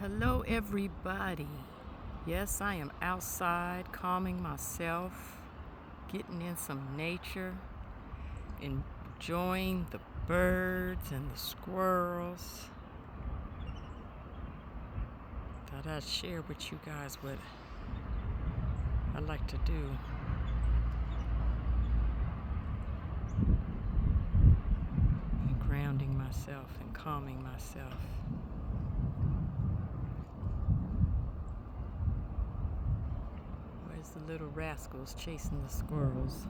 Hello everybody. Yes, I am outside calming myself, getting in some nature, enjoying the birds and the squirrels. Thought I'd share with you guys what I like to do. And grounding myself and calming myself. Where's the little rascals chasing the squirrels?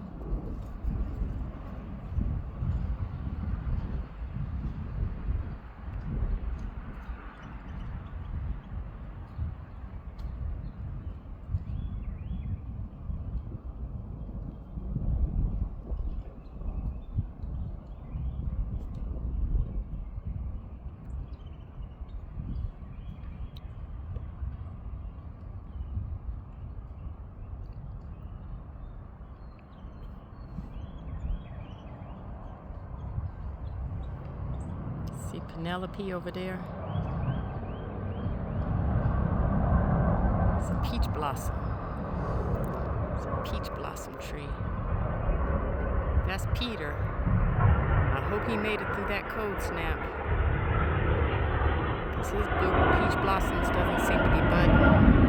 See Penelope over there? It's a peach blossom. It's a peach blossom tree. That's Peter. I hope he made it through that cold snap. Because his blue peach blossoms doesn't seem to be budding.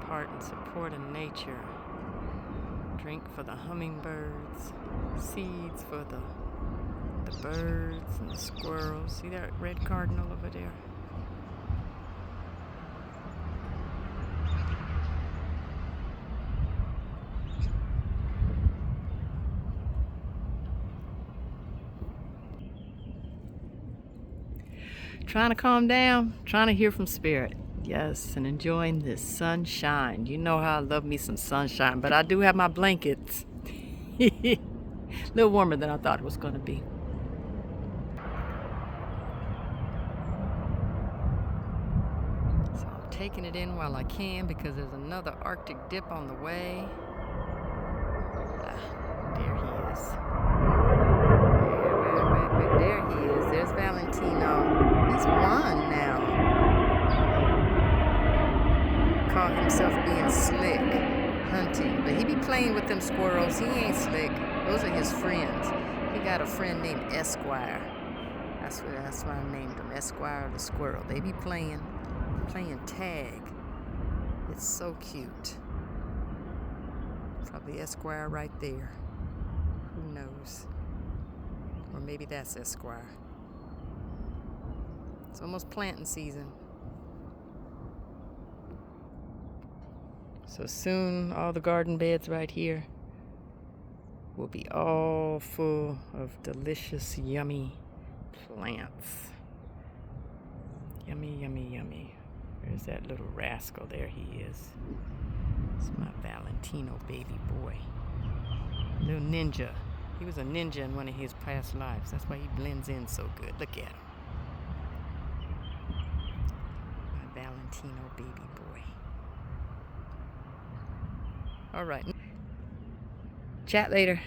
Part and support in nature. Drink for the hummingbirds, seeds for the birds and the squirrels. See that red cardinal over there? Trying to calm down, trying to hear from spirit. Yes, and enjoying this sunshine. You know how I love me some sunshine, but I do have my blankets. A little warmer than I thought it was going to be. So I'm taking it in while I can because there's another Arctic dip on the way. There he is. There he is. There's Valentino. He's one now. Call himself being slick hunting, but he be playing with them squirrels. He ain't slick. Those are his friends. He got a friend named Esquire. That's why I named him Esquire the squirrel. They be playing tag. It's so cute. Probably Esquire right there. Who knows? Or maybe that's Esquire. It's almost planting season. So soon, all the garden beds right here will be all full of delicious, yummy plants. Yummy, yummy, yummy. There's that little rascal. There he is. It's my Valentino baby boy. Little ninja. He was a ninja in one of his past lives. That's why he blends in so good. Look at him. My Valentino baby boy. All right. Chat later.